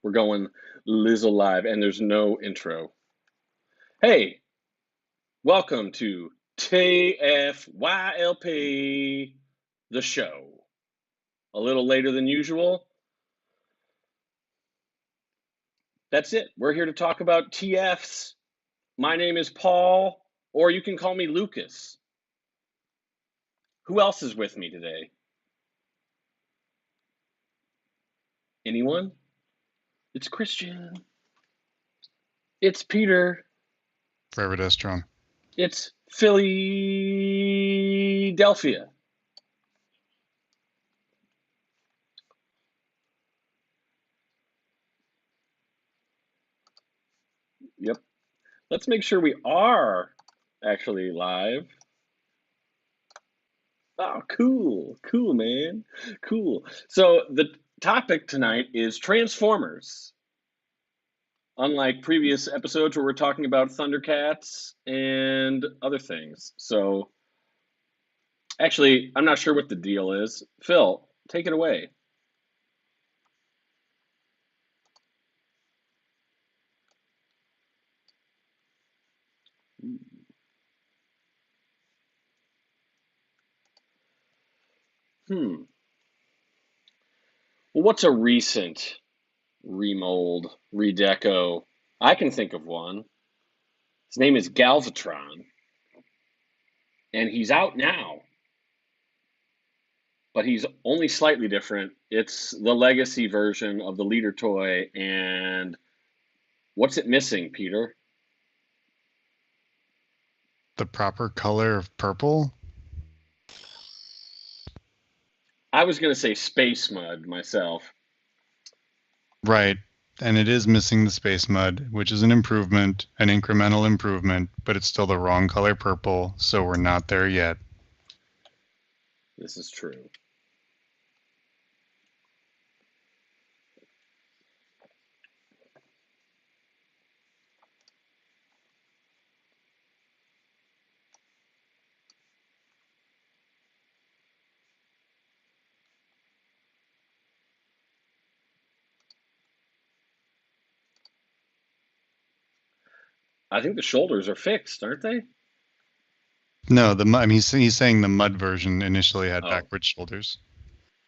We're going Lizzle Live, and there's no intro. Hey, welcome to TFYLP, the show. A little later than usual. That's it. We're here to talk about TFs. My name is Paul, or you can call me Lucas. Who else is with me today? Anyone? It's Christian. It's Peter. Forever Destron. It's Philadelphia. Yep. Let's make sure we are actually live. Oh, cool. Cool, man. Cool. So the topic tonight is Transformers. Unlike previous episodes where we're talking about Thundercats and other things. So actually, I'm not sure what the deal is. Phil, take it away. Well, what's a recent remold, redeco? I can think of one. His name is Galvatron, and he's out now, but he's only slightly different. It's the legacy version of the leader toy, and what's it missing, Peter? The proper color of purple? I was going to say space mud myself. Right. And it is missing the space mud, which is an improvement, an incremental improvement, but it's still the wrong color purple, so we're not there yet. This is true. I think the shoulders are fixed, aren't they? No, I mean, he's saying the mud version initially had Oh, backwards shoulders.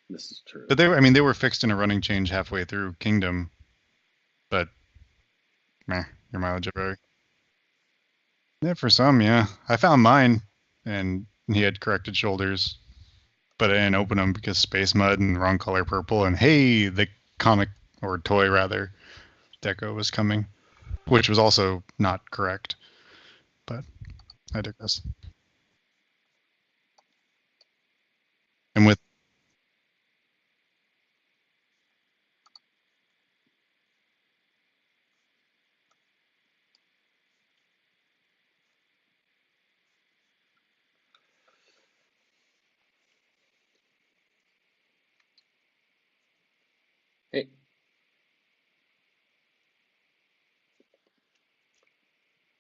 this is true. But they were fixed in a running change halfway through Kingdom. But, meh, your mileage vary. Yeah, for some, yeah. I found mine, and he had corrected shoulders, but I didn't open them because space mud and wrong color purple, and hey, the comic, or toy rather, deco was coming, which was also not correct, but I digress. And with Hey,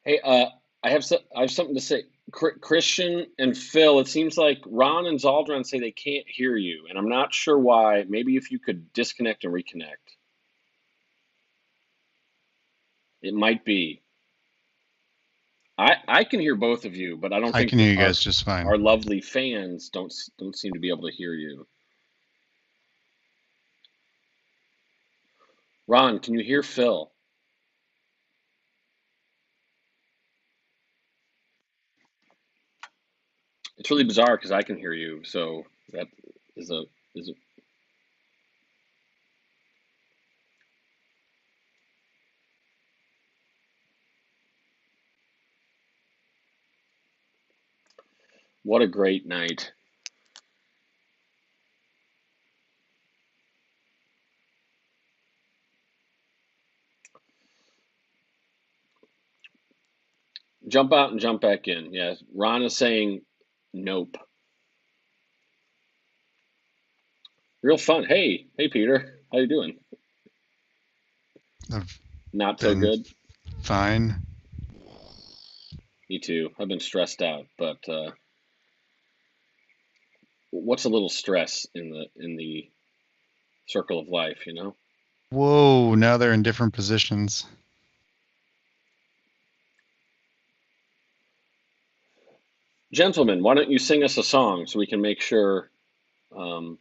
hey, I have something to say. Christian and Phil, it seems like Ron and Zaldron say they can't hear you, and I'm not sure why. Maybe if you could disconnect and reconnect. It might be. I can hear both of you, but I don't I think can hear you our guys just fine. our lovely fans don't seem to be able to hear you. Ron, can you hear Phil? It's really bizarre because I can hear you, so that is a is a what a great night. Jump out and jump back in. Yes, Ron is saying nope. Real fun. Hey Peter, how you doing? I've Not so been good. fine. Me too. I've been stressed out, but what's a little stress in the circle of life, you know? Whoa, now they're in different positions. Gentlemen, why don't you sing us a song so we can make sure um,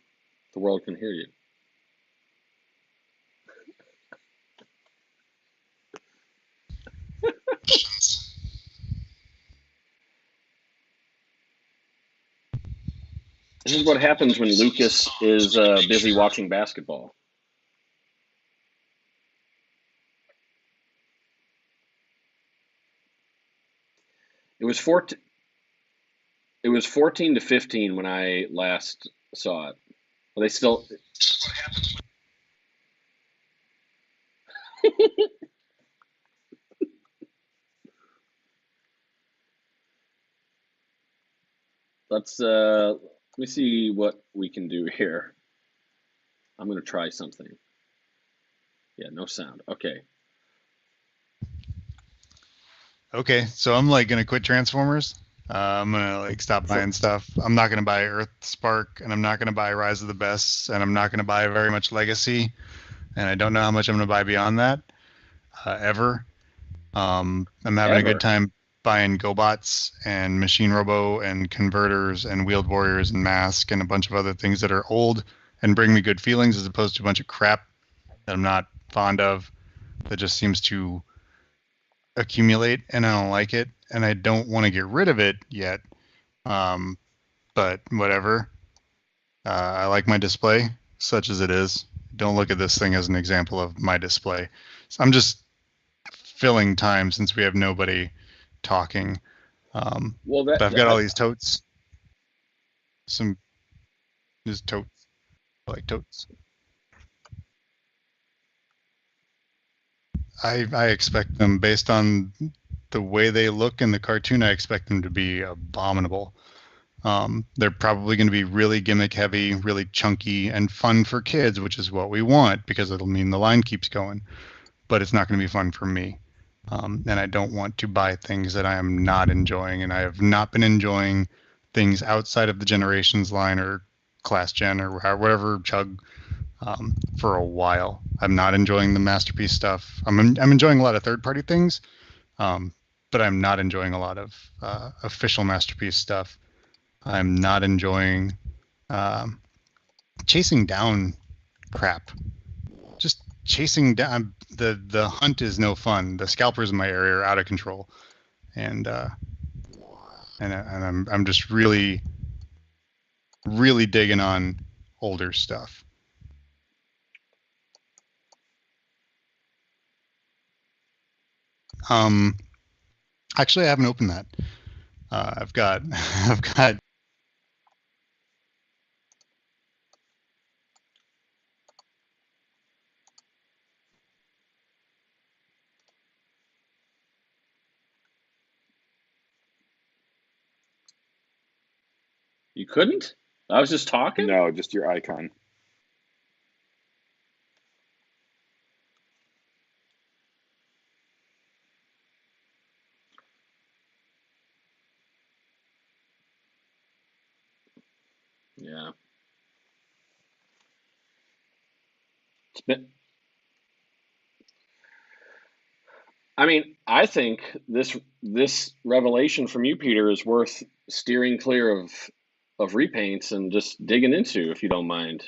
the world can hear you? This is what happens when Lucas is busy watching basketball. It was 14. It was 14-15 when I last saw it. Well, they still. Let me see what we can do here. I'm gonna try something. Yeah, no sound. Okay. Okay, so I'm like gonna quit Transformers. I'm gonna like stop For buying stuff. I'm not gonna buy Earth Spark, and I'm not gonna buy Rise of the Bests, and I'm not gonna buy very much Legacy, and I don't know how much I'm gonna buy beyond that ever. I'm having a good ever. time buying GoBots and Machine Robo and Converters and Wheeled Warriors and Mask and a bunch of other things that are old and bring me good feelings as opposed to a bunch of crap that I'm not fond of that just seems to accumulate and I don't like it and I don't want to get rid of it yet. Um, but whatever. I like my display, such as it is. Don't look at this thing as an example of my display. So I'm just filling time since we have nobody talking. Well, But I've got all these totes. Some just totes. I like totes. I expect them based on the way they look in the cartoon. I expect them to be abominable. They're probably going to be really gimmick heavy, really chunky, and fun for kids, which is what we want because it'll mean the line keeps going. But it's not going to be fun for me. And I don't want to buy things that I am not enjoying, and I have not been enjoying things outside of the Generations line or Class Gen or whatever Chug for a while. I'm not enjoying the Masterpiece stuff. I'm enjoying a lot of third party things, um, but I'm not enjoying a lot of official Masterpiece stuff. I'm not enjoying um, chasing down crap. Just chasing down the hunt is no fun. The scalpers in my area are out of control, and I'm just really digging on older stuff. Um, Actually, I haven't opened that. I've got I've got. you couldn't. I was just talking. No, just your icon. Yeah. It's been, I mean, I think this revelation from you, Peter, is worth steering clear of repaints and just digging into, if you don't mind.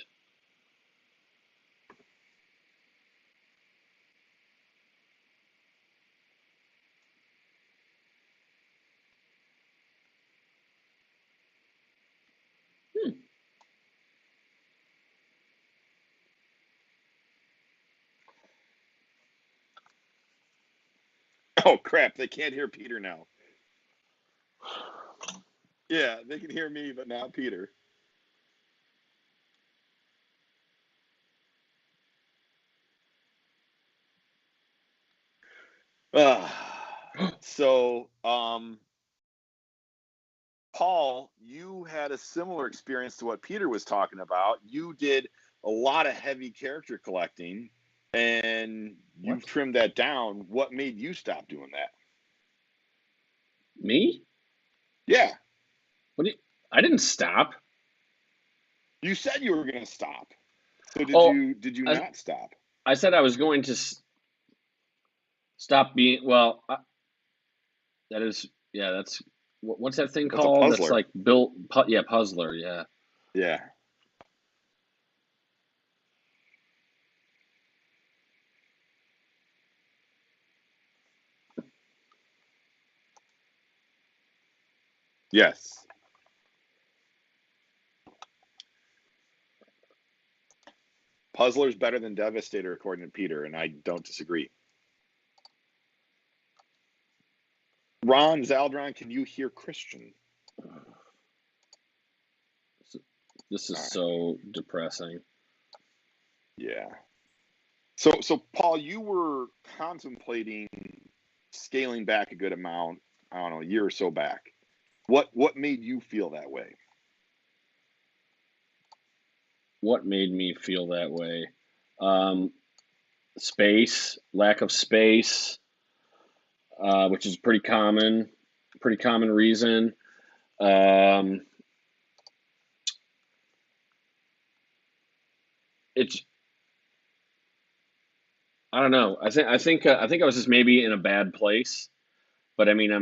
Hmm. Oh crap! They can't hear Peter now. Yeah, they can hear me, but not Peter. Uh, so, Paul, you had a similar experience to what Peter was talking about. You did a lot of heavy character collecting, and What? you've trimmed that down. What made you stop doing that? Me? Yeah, What do you, I didn't stop. you said you were going to stop. So did Oh, you? Did you I, not stop? I said I was going to stop being. Well, that is, yeah. That's what's that thing That's a called? That's puzzler. like built. Yeah, puzzler. Yeah. Yeah. Yes. Puzzler's better than Devastator, according to Peter, and I don't disagree. Ron Zaldron, can you hear Christian? This is All right. so depressing. Yeah. So Paul, you were contemplating scaling back a good amount, I don't know, a year or so back. What made you feel that way? What made me feel that way? Space, lack of space, which is pretty common reason. Um, it's I don't know. I think I was just maybe in a bad place. But I mean,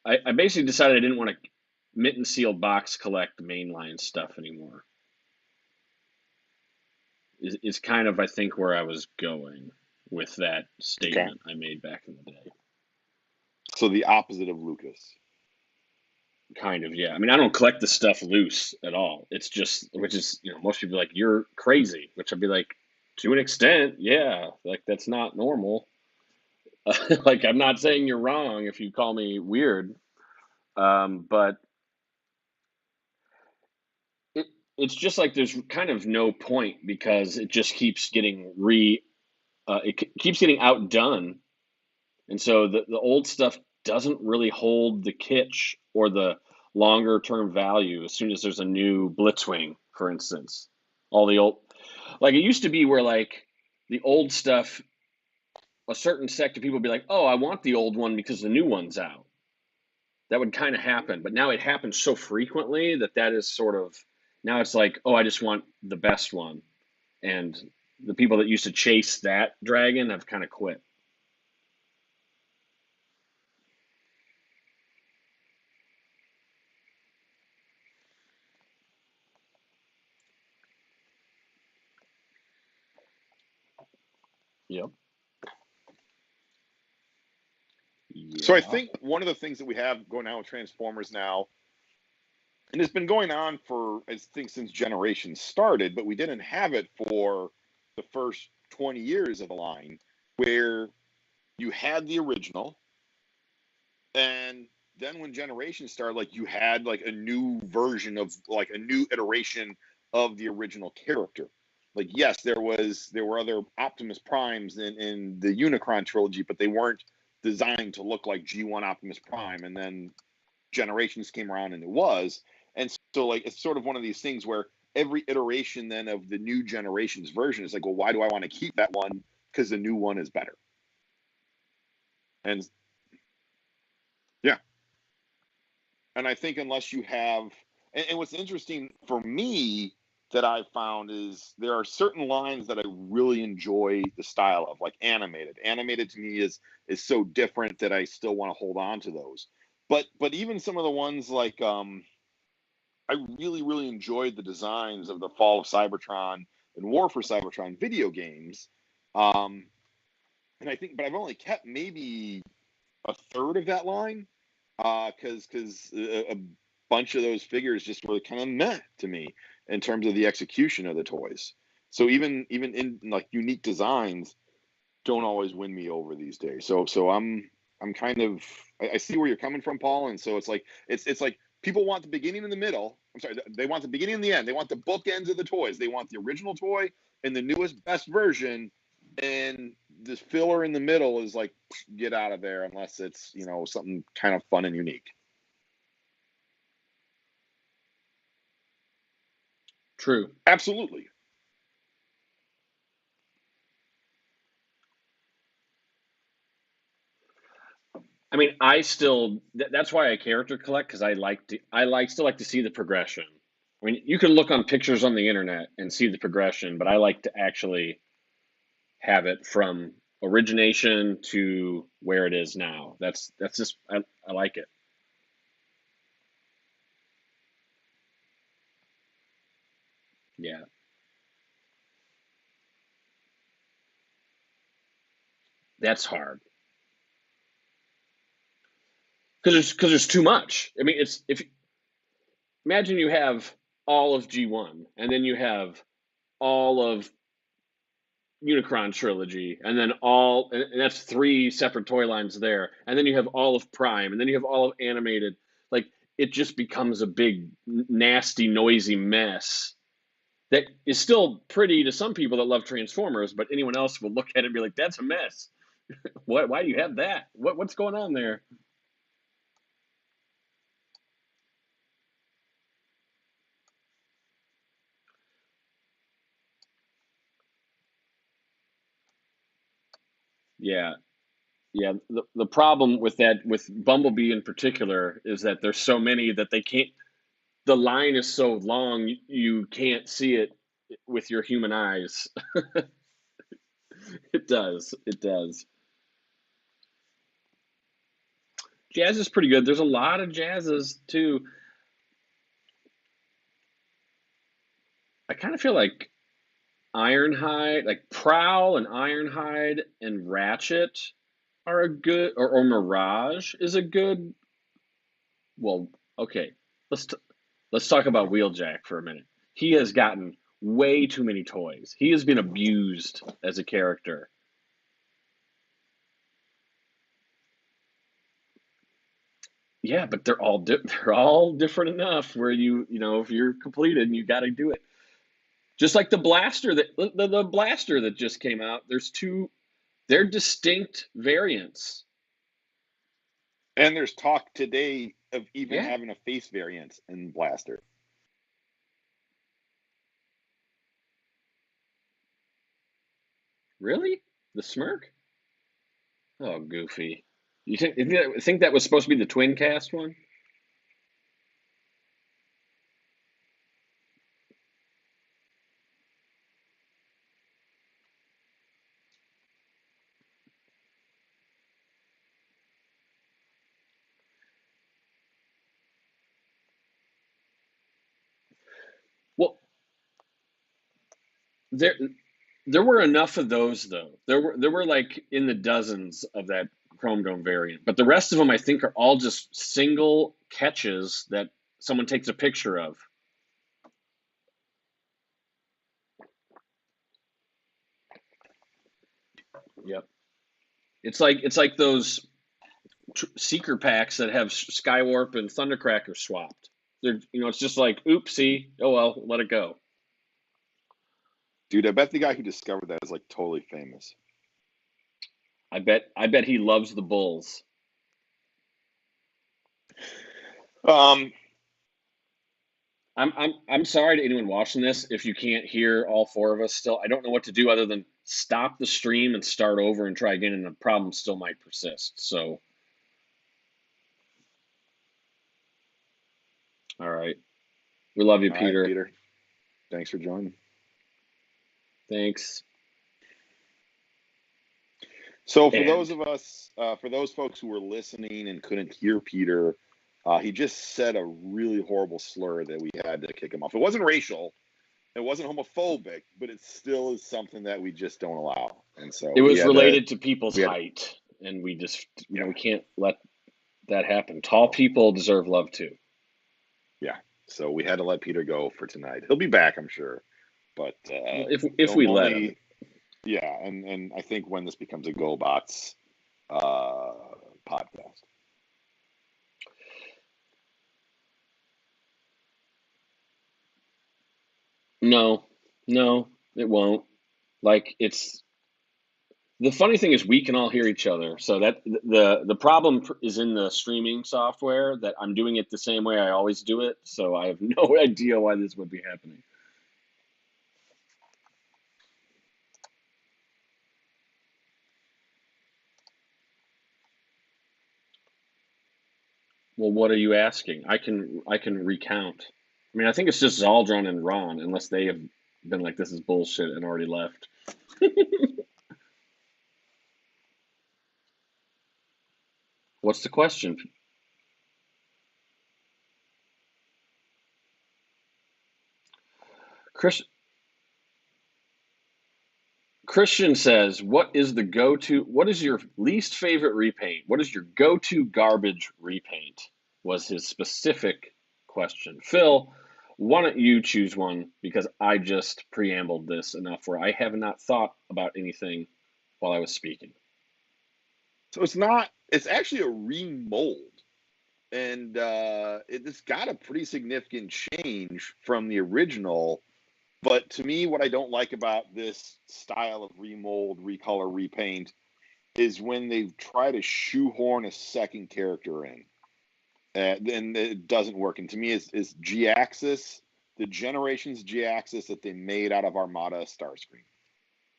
I basically decided I didn't want to mint and sealed box collect mainline stuff anymore. Is kind of I think where I was going with that Okay. statement I made back in the day. So the opposite of Lucas. Kind of, yeah. I mean, I don't collect the stuff loose at all. It's just, which is, most people are like, you're crazy, which I'd be like, to an extent, yeah. Like, that's not normal. Like, I'm not saying you're wrong if you call me weird, but it, it's just like there's kind of no point because it just keeps getting keeps getting outdone. And so the old stuff doesn't really hold the kitsch or the longer term value as soon as there's a new Blitzwing, for instance. All the old, like it used to be where like the old stuff, a certain sect of people would be like, oh, I want the old one because the new one's out. That would kind of happen. But now it happens so frequently that is sort of, now it's like, oh, I just want the best one. And the people that used to chase that dragon have kind of quit. Yep. So I Yeah. think one of the things that we have going on with Transformers now, and it's been going on for I think since Generations started, but we didn't have it for the first 20 years of the line, where you had the original, and then when Generations started, like you had like a new version of like a new iteration of the original character. Like yes, there were other Optimus Primes in the Unicron trilogy, but they weren't designed to look like G1 Optimus Prime. And then Generations came around and it was. And so like it's sort of one of these things where every iteration then of the new Generations version is like, well, why do I want to keep that one? Because the new one is better. And yeah. And I think unless you have, and what's interesting for me that I've found is there are certain lines that I really enjoy the style of, like animated. Animated to me is so different that I still want to hold on to those. But even some of the ones like I really enjoyed the designs of the Fall of Cybertron and War for Cybertron video games. Um, and I think, but I've only kept maybe a third of that line because a bunch of those figures just were kind of meh to me in terms of the execution of the toys. So even in like unique designs don't always win me over these days. So I'm kind of I see where you're coming from, Paul, and so it's like people want the beginning and the middle. I'm sorry, they want the beginning and the end. They want the bookends of the toys. They want the original toy and the newest best version, and this filler in the middle is like get out of there unless it's something kind of fun and unique. True. Absolutely. I mean, that's why I character collect because still like to see the progression. I mean, you can look on pictures on the internet and see the progression, but I like to actually have it from origination to where it is now. That's just I like it. Yeah, that's hard because there's too much. I mean, it's if imagine you have all of G1 and then you have all of Unicron trilogy, and then and that's three separate toy lines there, and then you have all of Prime, and then you have all of animated. Like it just becomes a big, nasty, noisy mess that is still pretty to some people that love Transformers, but anyone else will look at it and be like, "That's a mess. What? Why do you have that? What's going on there?" Yeah, yeah. The problem with that, with Bumblebee in particular, is that there's so many that they can't. The line is so long you can't see it with your human eyes. It does. It does. Jazz is pretty good. There's a lot of jazzes too. I kind of feel like Ironhide, like Prowl and Ironhide and Ratchet are a good, or Mirage is a good. Well, okay, let's t- let's talk about Wheeljack for a minute. He has gotten way too many toys. He has been abused as a character. Yeah, but they're all different enough where you know if you're completed, you got to do it. Just like the blaster the blaster that just came out. There's two. They're distinct variants. And there's talk today of even Yeah, having a face variant in Blaster. really? The Smirk? Oh, goofy. You think that was supposed to be the twin cast one? Well, there there were enough of those though. There were like in the dozens of that Chrome Dome variant, but the rest of them I think are all just single catches that someone takes a picture of. Yep. It's like those seeker packs that have Skywarp and Thundercracker swapped. It's just like oopsie. Oh well, let it go. Dude, I bet the guy who discovered that is like totally famous. I bet he loves the Bulls. Um, I'm sorry to anyone watching this if you can't hear all four of us still. I don't know what to do other than stop the stream and start over and try again, and the problem still might persist. So, all right, we love you, all right, Peter. Peter. Thanks for joining. Thanks. So And for those folks who were listening and couldn't hear Peter, he just said a really horrible slur that we had to kick him off. It wasn't racial, it wasn't homophobic, but it still is something that we just don't allow. And so it we was had to, related to people's we had, height, and we just yeah, we can't let that happen. Tall people deserve love too. yeah. So we had to let Peter go for tonight. He'll be back, I'm sure, but Well, if we let him. only, yeah. And I think when this becomes a GoBots uh, podcast. No, no, it won't. Like it's the funny thing is we can all hear each other. So that the problem is in the streaming software that I'm doing it the same way I always do it. So I have no idea why this would be happening. Well, what are you asking? I can recount. I mean, I think it's just Zaldron and Ron, unless they have been like this is bullshit and already left. What's the question? Chris, Christian says, what is your least favorite repaint? What is your go-to garbage repaint? Was his specific question. Phil, why don't you choose one? Because I just preambled this enough where I have not thought about anything while I was speaking. So it's actually a remold. And it's got a pretty significant change from the original. But to me, what I don't like about this style of remold, recolor, repaint is when they try to shoehorn a second character in. Then it doesn't work. And to me, it's G-Axis, the Generations G-Axis that they made out of Armada Starscream.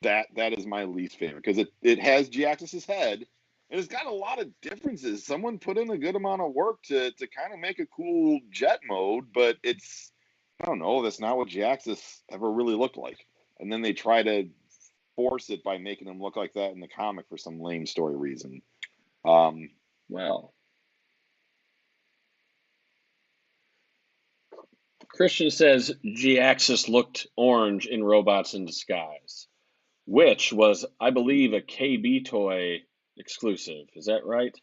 That is my least favorite because it has G-Axis's head, and it's got a lot of differences. Someone put in a good amount of work to kind of make a cool jet mode, but I don't know, that's not what G-Axis ever really looked like. And then they try to force it by making him look like that in the comic for some lame story reason. Well, Christian says G-Axis looked orange in Robots in Disguise, which was, I believe, a KB Toy exclusive. Is that right?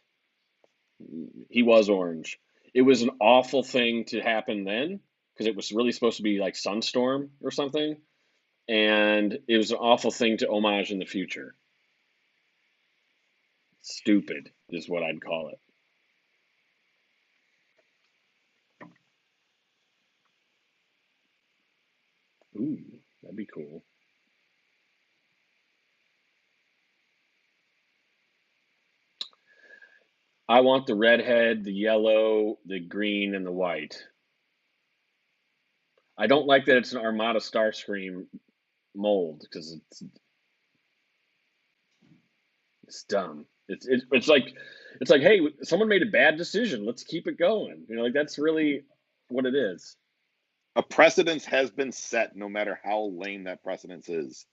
He was orange. It was an awful thing to happen then because it was really supposed to be like Sunstorm or something, and it was an awful thing to homage in the future. Stupid is what I'd call it. Ooh, that'd be cool. I want the redhead, the yellow, the green, and the white. I don't like that it's an Armada Starscream mold because it's dumb. It's like, hey, someone made a bad decision. Let's keep it going. Like that's really what it is. A precedence has been set, no matter how lame that precedence is.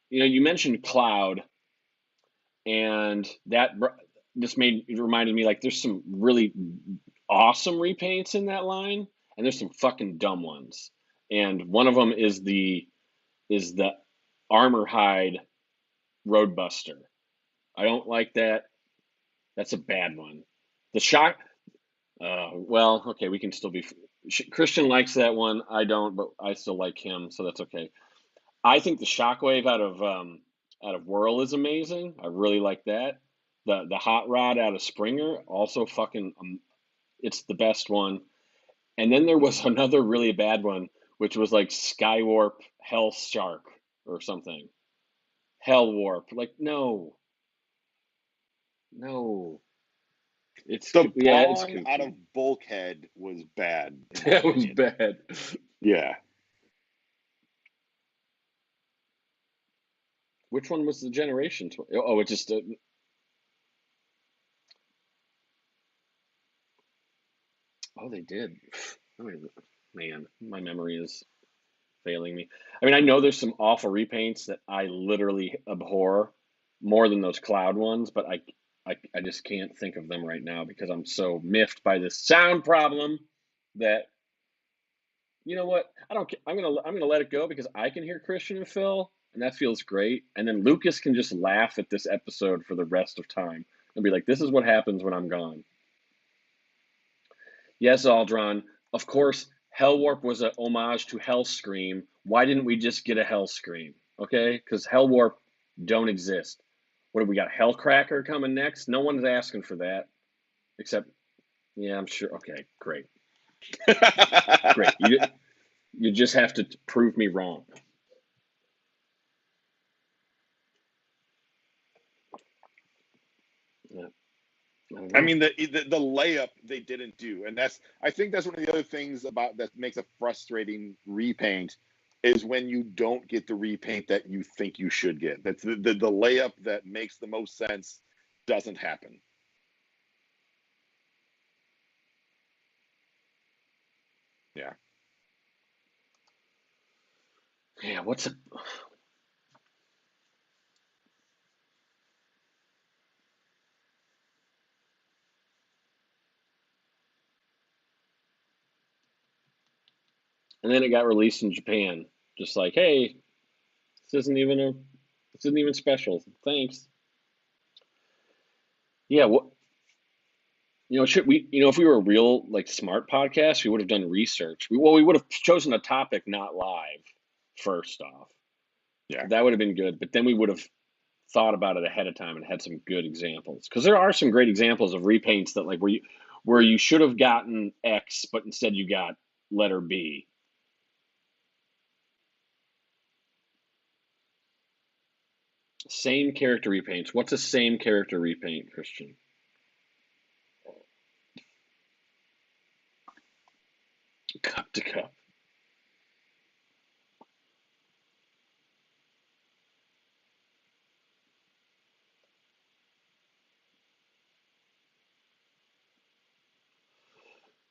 You mentioned Cloud, and that just reminded me like there's some really awesome repaints in that line, and there's some fucking dumb ones. And one of them is the armor hide Roadbuster. I don't like that. That's a bad one. The shock. Well, okay, we can still be. Christian likes that one. I don't, but I still like him, so that's okay. I think the Shockwave out of Whirl is amazing. I really like that. The Hot Rod out of Springer also fucking. It's the best one. And then there was another really bad one, which was like Skywarp Hell Shark or something. Hell Warp. Like no, no. The It's Brawn out kooky. of Bulkhead was bad. That was bad. Yeah. Which one was the generation? Oh, it just. Oh, they did. Man, my memory is failing me. I mean, I know there's some awful repaints that I literally abhor more than those Cloud ones, but I just can't think of them right now because I'm so miffed by this sound problem that you know what? I don't. I'm gonna let it go because I can hear Christian and Phil, and that feels great. And then Lucas can just laugh at this episode for the rest of time and be like, "This is what happens when I'm gone." Yes, Aldron. Of course, Hellwarp was a homage to Hellscream. Why didn't we just get a Hellscream? Okay, because Hellwarp don't exist. What have we got? Hellcracker coming next? No one's asking for that, except yeah, I'm sure. Okay, great, great. You just have to prove me wrong. Yeah, I don't I know. mean, the layup they didn't do, and I think that's one of the other things about that makes a frustrating repaint is when you don't get the repaint that you think you should get. That's the layup that makes the most sense doesn't happen. Yeah. Yeah, what's a and then it got released in Japan. Just like, hey, this isn't even special. Thanks. Yeah, what should we if we were a real like smart podcast, we would have done research. We would have chosen a topic not live first off. Yeah. That would have been good, but then we would have thought about it ahead of time and had some good examples. Because there are some great examples of repaints that like where you should have gotten X, but instead you got letter B. Same character repaints. What's a same character repaint, Christian? Cup to cup.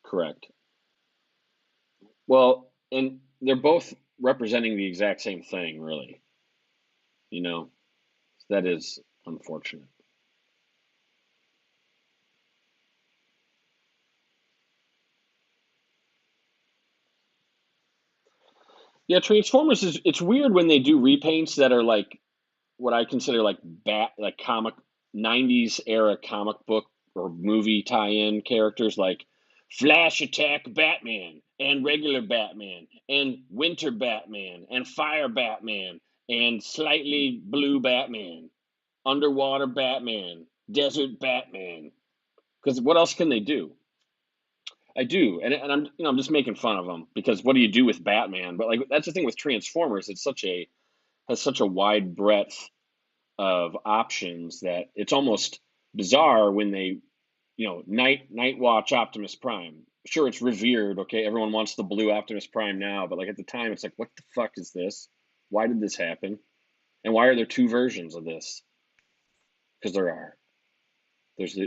Correct. Well, and they're both representing the exact same thing, really. You know, that is unfortunate. Yeah, Transformers is it's weird when they do repaints that are like what I consider like comic 90s era comic book or movie tie-in characters like Flash Attack Batman and regular Batman and Winter Batman and Fire Batman and slightly blue Batman, underwater Batman, desert Batman. Because what else can they do? I do, and I'm just making fun of them because what do you do with Batman? But like that's the thing with Transformers, it's such a has such a wide breadth of options that it's almost bizarre when they, Night Watch Optimus Prime. Sure, it's revered. Okay, everyone wants the blue Optimus Prime now, but like at the time, it's like, what the fuck is this? Why did this happen? And why are there two versions of this? Because there are. There's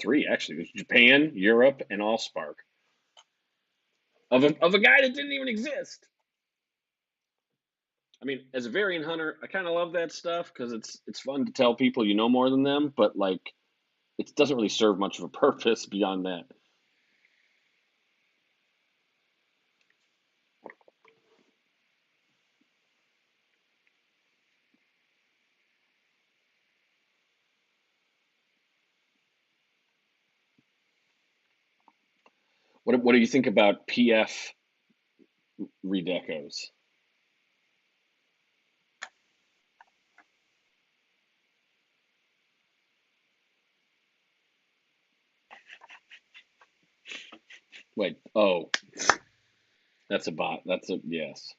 three actually. There's Japan, Europe, and Allspark of a guy that didn't even exist. I mean, as a variant hunter, I kind of love that stuff because it's fun to tell people you know more than them, but like it doesn't really serve much of a purpose beyond that. What do you think about PF redecos? Wait, oh, that's a bot. That's a yes.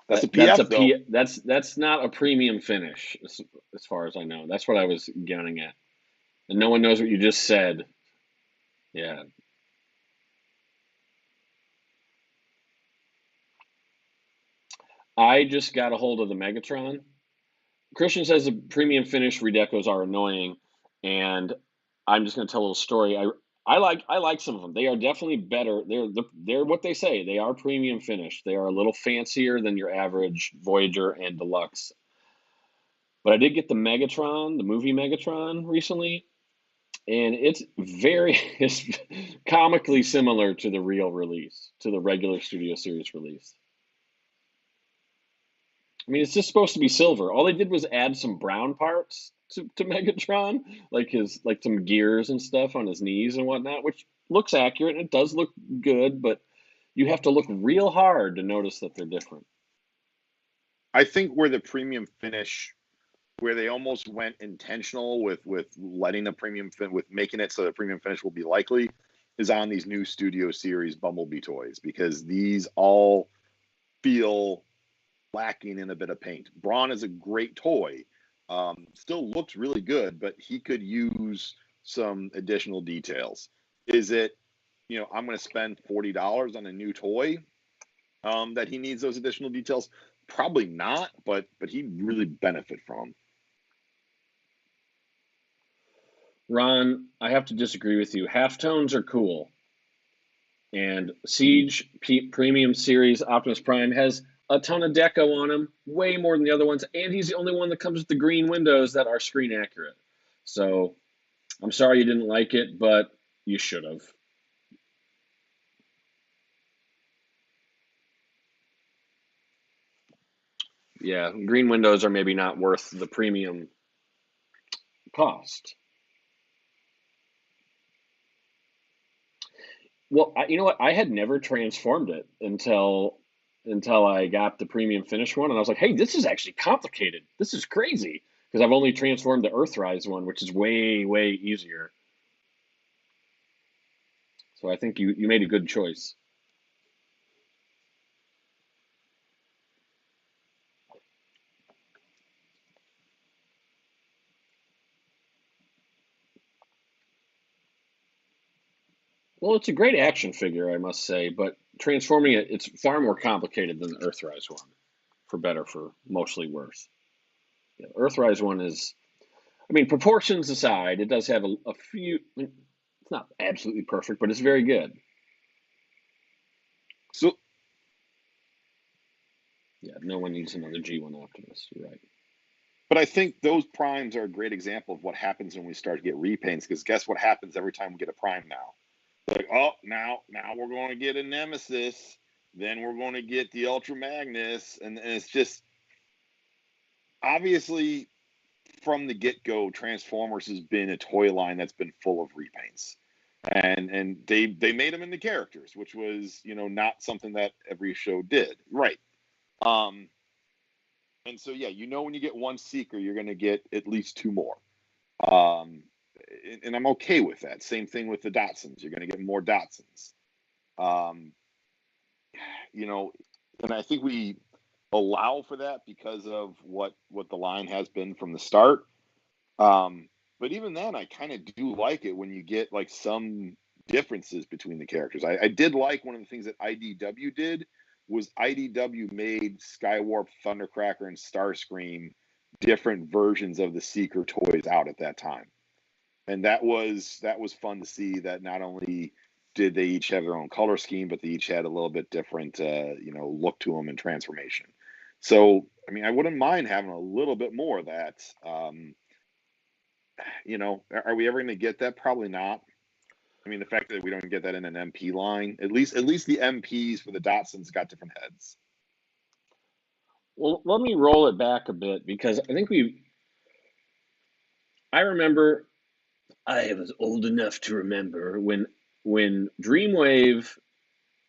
That's a That's a PF though. P. That's not a premium finish, as far as I know. That's what I was getting at. And no one knows what you just said. Yeah, I just got a hold of the Megatron. Christian says the premium finish redecos are annoying, and I'm just going to tell a little story. I like some of them. They are definitely better. They're what they say. They are premium finish. They are a little fancier than your average Voyager and Deluxe. But I did get the Megatron, the movie Megatron, recently, and it's comically similar to the real release, to the regular Studio Series release. I mean, it's just supposed to be silver. All they did was add some brown parts to Megatron, like some gears and stuff on his knees and whatnot, which looks accurate and it does look good, but you have to look real hard to notice that they're different. I think where the premium finish, where they almost went intentional with letting the premium with making it so the premium finish will be likely, is on these new Studio Series Bumblebee toys because these all feel lacking in a bit of paint. Braun is a great toy. Still looks really good, but he could use some additional details. Is it, I'm going to spend $40 on a new toy that he needs those additional details? Probably not, but he'd really benefit from them. Ron, I have to disagree with you. Halftones are cool. And Siege Premium Series Optimus Prime has a ton of deco on him, way more than the other ones, and he's the only one that comes with the green windows that are screen accurate. So I'm sorry you didn't like it, but you should have. Yeah, green windows are maybe not worth the premium cost. Well, you know what? I had never transformed it until I got the premium finish one, and I was like, "Hey, this is actually complicated. This is crazy." Because I've only transformed the Earthrise one, which is way easier. So I think you made a good choice. Well, it's a great action figure, I must say, but transforming it, it's far more complicated than the Earthrise one, for better, for mostly worse. Yeah, Earthrise one is, I mean, proportions aside, it does have a few. It's not absolutely perfect, but it's very good. So, Yeah, no one needs another G1 Optimus. You're right. but I think those primes are a great example of what happens when we start to get repaints. Because guess what happens every time we get a prime now? Like, oh, now we're going to get a Nemesis, then we're going to get the Ultra Magnus, and it's just obviously from the get go, Transformers has been a toy line that's been full of repaints, and they made them into characters, which was not something that every show did, right? Um, and so yeah, when you get one Seeker, you're going to get at least two more. Um, and I'm okay with that. Same thing with the Datsuns. You're going to get more Datsuns. Um, and I think we allow for that because of what the line has been from the start. But even then, I kind of do like it when you get like some differences between the characters. I did like one of the things that IDW did was IDW made Skywarp, Thundercracker, and Starscream different versions of the Seeker toys out at that time, and that was fun to see. That not only did they each have their own color scheme, but they each had a little bit different, look to them and transformation. So, I mean, I wouldn't mind having a little bit more of that. Are we ever going to get that? Probably not. I mean, the fact that we don't get that in an MP line, at least the MPs for the Datsuns got different heads. Well, let me roll it back a bit because I think I remember, I was old enough to remember when Dreamwave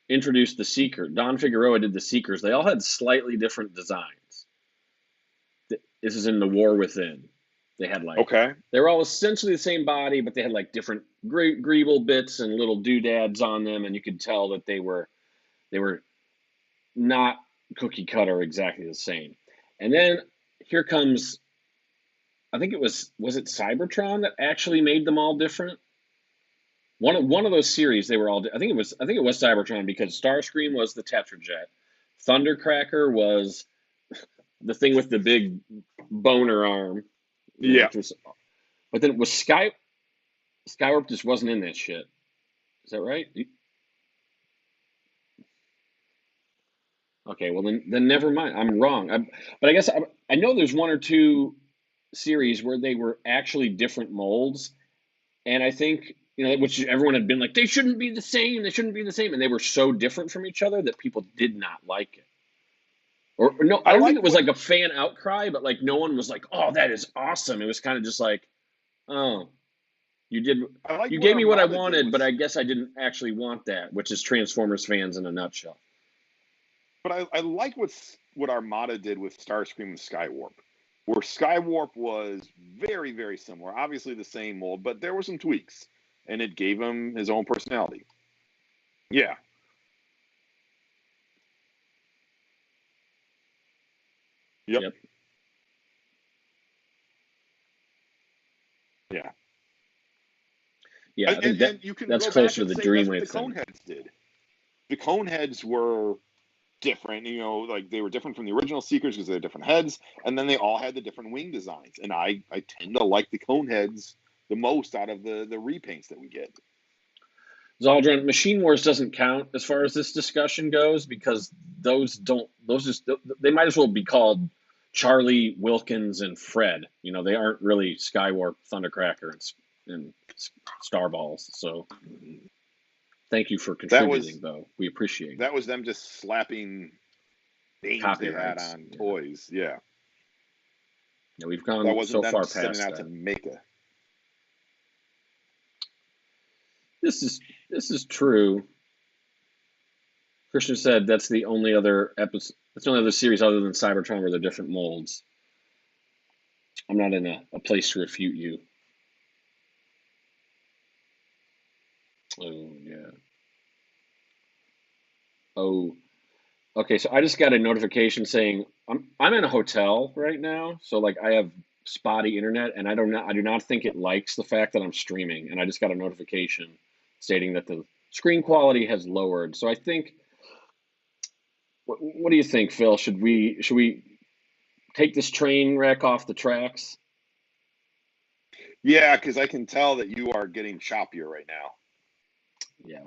introduced the Seeker. Don Figueroa did the Seekers. They all had slightly different designs. This is in the War Within. They had Okay. they were all essentially the same body, but they had like different greeble bits and little doodads on them, and you could tell that they were not cookie cutter exactly the same. And then here comes, I think it was it Cybertron that actually made them all different? One of those series, they were all. I think it was Cybertron because Starscream was the Tetrajet, Thundercracker was the thing with the big boner arm, Yeah. which was. But then it was Skywarp just wasn't in that shit. Is that right? Okay, well then never mind. I'm wrong. But I guess I know there's one or two series where they were actually different molds, and I think which everyone had been like they shouldn't be the same. They shouldn't be the same, and they were so different from each other that people did not like it. Or no, I I don't think like it was what like a fan outcry, but like no one was like, "Oh, that is awesome." It was kind of just like, "Oh, you did, I liked you what gave me what I Armada did wanted, with, but I guess I didn't actually want that," which is Transformers fans in a nutshell. but I like what Armada did with Starscream and Skywarp, where Skywarp was very very similar, obviously the same mold, but there were some tweaks, and it gave him his own personality. Yeah. Yep. Yep. Yeah. Yeah, I think And you can that's go back closer to and the say that's what the Dreamwave thing. Coneheads did. The Coneheads were different, like they were different from the original Seekers because they had different heads, and then they all had the different wing designs. And I tend to like the Coneheads the most out of the repaints that we get. Zaldron, Machine Wars doesn't count as far as this discussion goes because they might as well be called Charlie, Wilkins, and Fred. They aren't really Skywarp, Thundercracker, and Starballs. So thank you for contributing, though. We appreciate it. That was them just slapping names they had on toys. Yeah. Yeah, we've gone so far past sending out that. to make a. This is true. Christian said that's the only other episode. That's the only other series other than Cybertron where they're different molds. I'm not in a place to refute you. Oh yeah. Oh, okay. So I just got a notification saying I'm in a hotel right now, so like I have spotty internet, and I do not think it likes the fact that I'm streaming, and I just got a notification stating that the screen quality has lowered. So I think, what do you think, Phil? Should we take this train wreck off the tracks? Yeah, because I can tell that you are getting choppier right now. Yeah.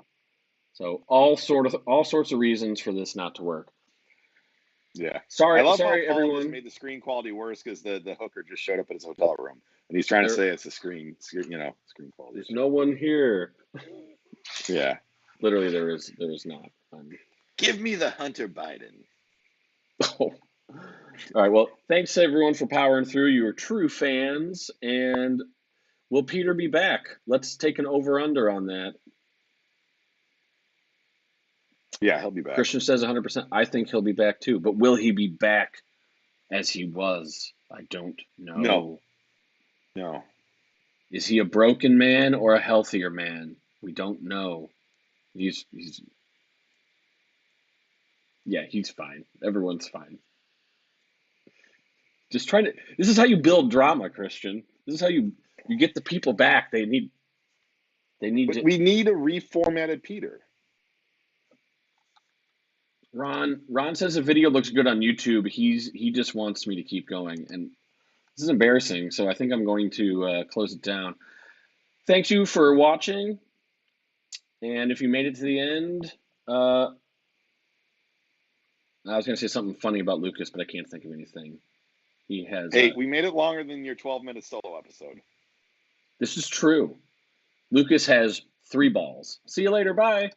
So all sorts of reasons for this not to work. Yeah. Sorry, I love sorry, how Paul everyone. just made the screen quality worse because the hooker just showed up at his hotel room and he's trying to say it's a screen quality. There's no one here. Yeah. Literally, there is not. Give me the Hunter Biden. Oh. All right. Well, thanks everyone for powering through. You are true fans, and will Peter be back? Let's take an over/under on that. Yeah, he'll be back. Christian says 100%. I think he'll be back too, but will he be back as he was? I don't know. No. Is he a broken man or a healthier man? We don't know. He's fine. Everyone's fine. Just trying to. This is how you build drama, Christian. This is how you get the people back. They need. We need a reformatted Peter. Ron says the video looks good on YouTube. He just wants me to keep going, and this is embarrassing. So I think I'm going to close it down. Thanks you for watching, and if you made it to the end, I was going to say something funny about Lucas, but I can't think of anything. He has. Hey, we made it longer than your 12-minute solo episode. This is true. Lucas has 3 balls. See you later. Bye.